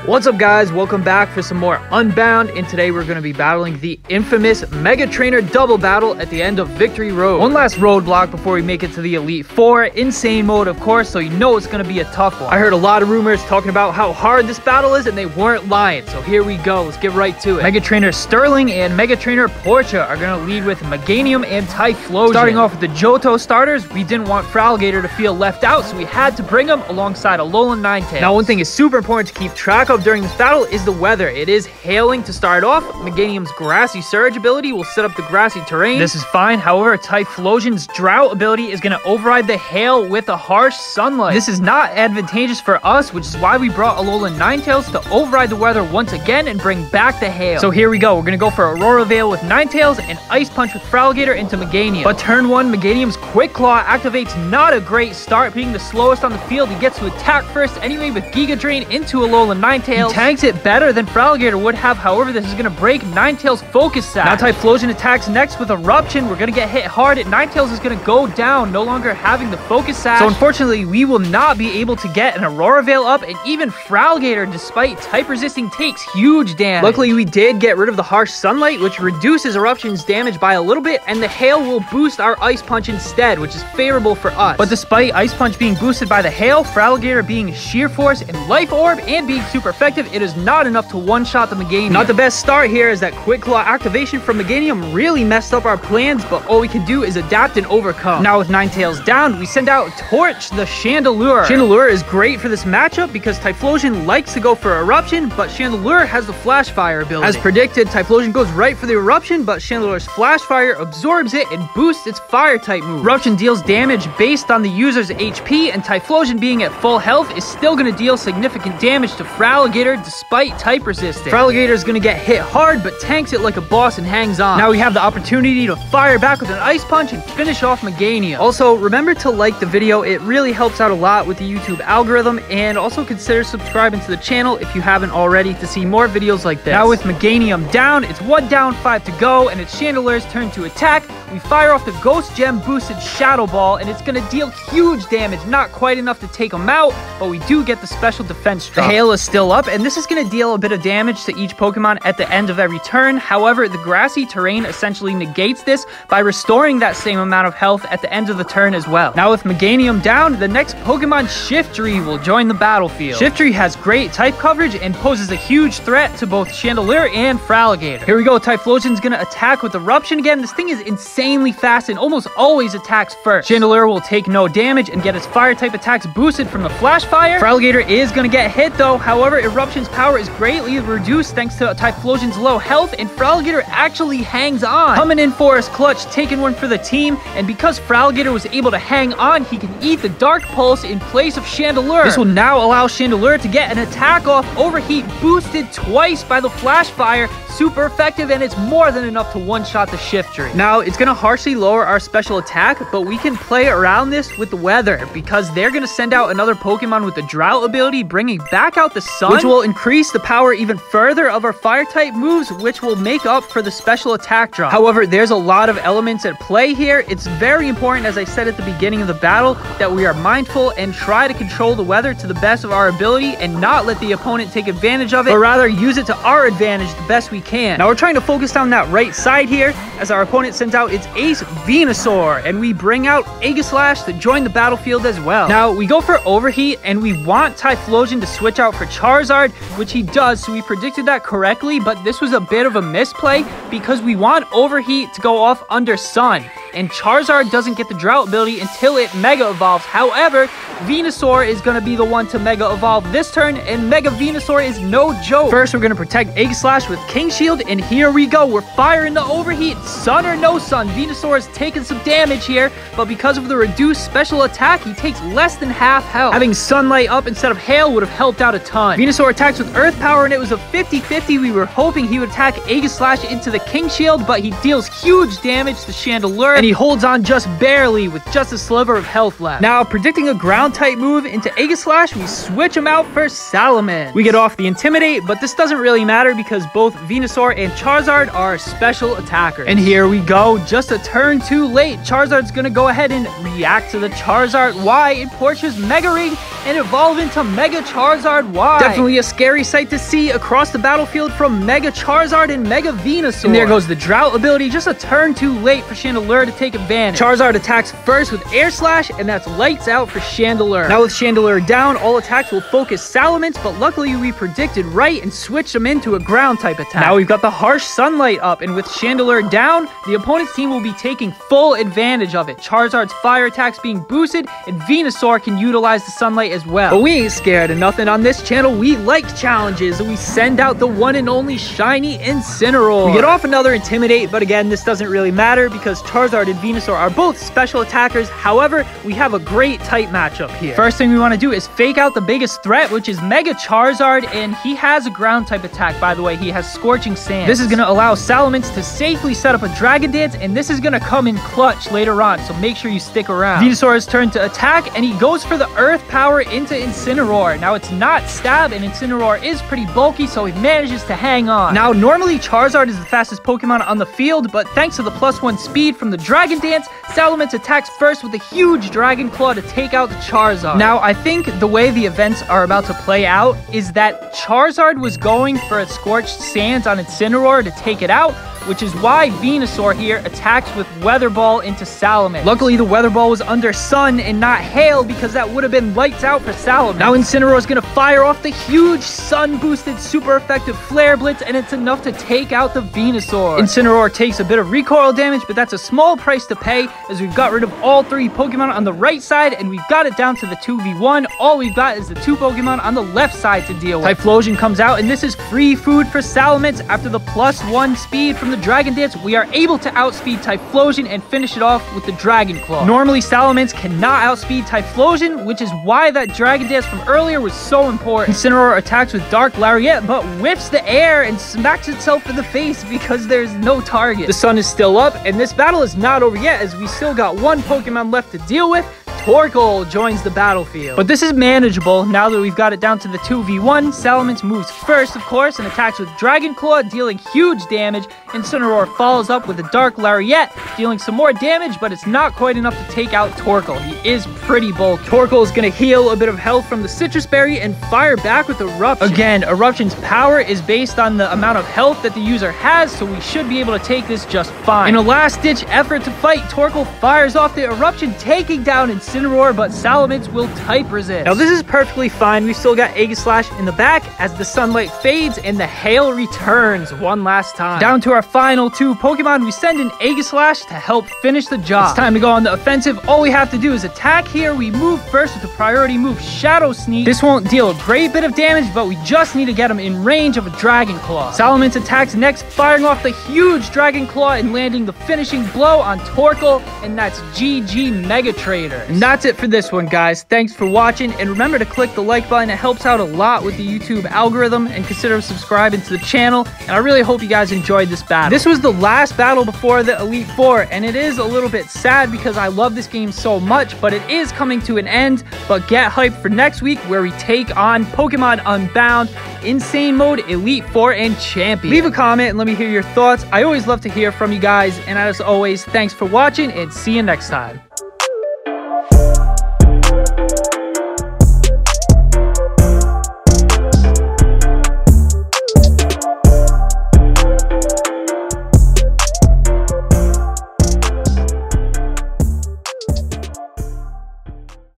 What's up guys, welcome back for some more Unbound, and today we're going to be battling the infamous Mega Trainer double battle at the end of Victory Road. One last roadblock before we make it to the Elite Four, insane mode of course, so you know it's going to be a tough one. I heard a lot of rumors talking about how hard this battle is and they weren't lying, so here we go, let's get right to it. Mega Trainer Sterling and Mega Trainer Portia are going to lead with Meganium and Typhlosion. Starting off with the Johto starters, we didn't want Fralgator to feel left out, so we had to bring him alongside Alolan Ninetales. Now one thing is super important to keep track of during this battle is the weather. It is hailing to start off. Meganium's Grassy Surge ability will set up the grassy terrain. This is fine. However, Typhlosion's Drought ability is going to override the hail with a harsh sunlight. This is not advantageous for us, which is why we brought Alolan Ninetales to override the weather once again and bring back the hail. So here we go. We're going to go for Aurora Veil with Ninetales and Ice Punch with Fralgator into Meganium. But turn 1, Meganium's Quick Claw activates. Not a great start, being the slowest on the field. He gets to attack first anyway with Giga Drain into Alolan Ninetales. He tanks it better than Fralgator would have. However, this is going to break Ninetales' Focus Sash. Now Typhlosion attacks next with Eruption. We're going to get hit hard. Ninetales is going to go down, no longer having the Focus Sash. So unfortunately, we will not be able to get an Aurora Veil up, and even Fralgator, despite type resisting, takes huge damage. Luckily, we did get rid of the harsh sunlight, which reduces Eruption's damage by a little bit, and the hail will boost our Ice Punch instead, which is favorable for us. But despite Ice Punch being boosted by the hail, Fralgator being Sheer Force and Life Orb and being super effective, it is not enough to one-shot the Meganium. Not the best start here, as that Quick Claw activation from Meganium really messed up our plans, but all we can do is adapt and overcome. Now with Ninetales down, we send out Torch the Chandelure. Chandelure is great for this matchup because Typhlosion likes to go for Eruption, but Chandelure has the Flash Fire ability. As predicted, Typhlosion goes right for the Eruption, but Chandelure's Flash Fire absorbs it and boosts its Fire-type move. Eruption deals damage based on the user's HP, and Typhlosion being at full health is still going to deal significant damage to Fralgator despite type resistance. Fralgator is going to get hit hard, but tanks it like a boss and hangs on. Now we have the opportunity to fire back with an Ice Punch and finish off Meganium. Also, remember to like the video. It really helps out a lot with the YouTube algorithm, and also consider subscribing to the channel if you haven't already to see more videos like this. Now with Meganium down, it's 1 down, 5 to go, and it's Chandelure's turn to attack. We fire off the Ghost Gem boosted Shadow Ball, and it's going to deal huge damage. Not quite enough to take him out, but we do get the special defense drop. The hail is still up, and this is going to deal a bit of damage to each Pokemon at the end of every turn. However, the grassy terrain essentially negates this by restoring that same amount of health at the end of the turn as well. Now with Meganium down, the next Pokemon Shiftry will join the battlefield. Shiftry has great type coverage and poses a huge threat to both Chandelure and Fralgator. Here we go, Typhlosion's going to attack with Eruption again. This thing is insanely fast and almost always attacks first. Chandelure will take no damage and get its Fire-type attacks boosted from the Flash Fire. Fralgator is going to get hit though. However, Eruption's power is greatly reduced thanks to Typhlosion's low health, and Fralgator actually hangs on. Coming in for his clutch, taking one for the team, and because Fralgator was able to hang on, he can eat the Dark Pulse in place of Chandelure. This will now allow Chandelure to get an attack off. Overheat boosted twice by the Flash Fire. Super effective, and it's more than enough to one-shot the Shiftry. Now, it's going to harshly lower our special attack, but we can play around this with the weather because they're going to send out another Pokemon with the Drought ability, bringing back out the Sun, which will increase the power even further of our Fire-type moves, which will make up for the special attack drop. However, there's a lot of elements at play here. It's very important, as I said at the beginning of the battle, that we are mindful and try to control the weather to the best of our ability and not let the opponent take advantage of it, but rather use it to our advantage the best we can. Now we're trying to focus down that right side here as our opponent sends out its Ace Venusaur, and we bring out Aegislash to join the battlefield as well. Now we go for Overheat, and we want Typhlosion to switch out for Charizard, which he does, so we predicted that correctly, but this was a bit of a misplay because we want Overheat to go off under Sun, and Charizard doesn't get the Drought ability until it Mega Evolves. However, Venusaur is going to be the one to Mega Evolve this turn, and Mega Venusaur is no joke. First, we're going to protect Aegislash with King Shield, and here we go. We're firing the Overheat. Sun or no Sun, Venusaur is taking some damage here, but because of the reduced special attack, he takes less than half health. Having Sunlight up instead of Hail would have helped out a ton. Venusaur attacks with Earth Power, and it was a 50-50. We were hoping he would attack Aegislash into the King Shield, but he deals huge damage to Chandelure, and he holds on just barely with just a sliver of health left. Now, predicting a Ground-type move into Aegislash, we switch him out for Salamence. We get off the Intimidate, but this doesn't really matter because both Venusaur and Charizard are special attackers. And here we go, just a turn too late. Charizard's gonna go ahead and react to the Charizard Y in Portia's Mega Ring, and evolve into Mega Charizard Y. Definitely a scary sight to see across the battlefield from Mega Charizard and Mega Venusaur. And there goes the Drought ability, just a turn too late for Chandelure to take advantage. Charizard attacks first with Air Slash, and that's lights out for Chandelure. Now with Chandelure down, all attacks will focus Salamence, but luckily we predicted right and switched them into a ground type attack. Now we've got the Harsh Sunlight up, and with Chandelure down, the opponent's team will be taking full advantage of it. Charizard's fire attacks being boosted, and Venusaur can utilize the sunlight as well. But we ain't scared of nothing on this channel. We like challenges, and we send out the one and only shiny Incineroar. We get off another Intimidate, but again, this doesn't really matter because Charizard and Venusaur are both special attackers. However, we have a great type matchup here. First thing we want to do is fake out the biggest threat, which is Mega Charizard, and he has a ground type attack, by the way. He has Scorching Sand. This is going to allow Salamence to safely set up a Dragon Dance, and this is going to come in clutch later on, so make sure you stick around. Venusaur is turned to attack, and he goes for the Earth Power into Incineroar. Now, it's not Stab, and Incineroar is pretty bulky, so he manages to hang on. Now, normally Charizard is the fastest Pokemon on the field, but thanks to the +1 speed from the Dragon Dance, Salamence attacks first with a huge Dragon Claw to take out the Charizard. Now, I think the way the events are about to play out is that Charizard was going for a Scorched Sands on Incineroar to take it out, which is why Venusaur here attacks with Weather Ball into Salamence. Luckily, the Weather Ball was under Sun and not Hail, because that would have been lights out for Salamence. Now Incineroar is going to fire off the huge Sun-boosted super effective Flare Blitz, and it's enough to take out the Venusaur. Incineroar takes a bit of recoil damage, but that's a small price to pay, as we've got rid of all 3 Pokemon on the right side, and we've got it down to the 2v1. All we've got is the 2 Pokemon on the left side to deal with. Typhlosion comes out, and this is free food for Salamence. After the +1 speed from the Dragon Dance, we are able to outspeed Typhlosion and finish it off with the Dragon Claw. Normally, Salamence cannot outspeed Typhlosion, which is why that Dragon Dance from earlier was so important. Incineroar attacks with Dark Lariat, but whiffs the air and smacks itself in the face because there's no target. The sun is still up, and this battle is not over yet, as we still got 1 Pokemon left to deal with. Torkoal joins the battlefield. But this is manageable now that we've got it down to the 2v1. Salamence moves first, of course, and attacks with Dragon Claw, dealing huge damage. Incineroar follows up with a Dark Lariat, dealing some more damage, but it's not quite enough to take out Torkoal. He is pretty bulky. Torkoal is going to heal a bit of health from the Citrus Berry and fire back with Eruption. Again, Eruption's power is based on the amount of health that the user has, so we should be able to take this just fine. In a last-ditch effort to fight, Torkoal fires off the Eruption, taking down Incineroar, but Salamence will type resist. Now, this is perfectly fine. We've still got Aegislash in the back as the sunlight fades and the hail returns one last time. Down to our final 2 Pokemon, we send in Aegislash to help finish the job. It's time to go on the offensive. All we have to do is attack here. We move first with the priority move Shadow Sneak. This won't deal a great bit of damage, but we just need to get him in range of a Dragon Claw. Salamence attacks next, firing off the huge Dragon Claw and landing the finishing blow on Torkoal, and that's GG Mega Trader. And that's it for this one, guys. Thanks for watching, and remember to click the like button. It helps out a lot with the YouTube algorithm, and consider subscribing to the channel. And I really hope you guys enjoyed this battle. This was the last battle before the Elite Four, and it is a little bit sad because I love this game so much, but it is coming to an end. But get hyped for next week, where we take on Pokemon Unbound Insane Mode, Elite Four, and Champion. Leave a comment and let me hear your thoughts. I always love to hear from you guys, and as always, thanks for watching, and see you next time.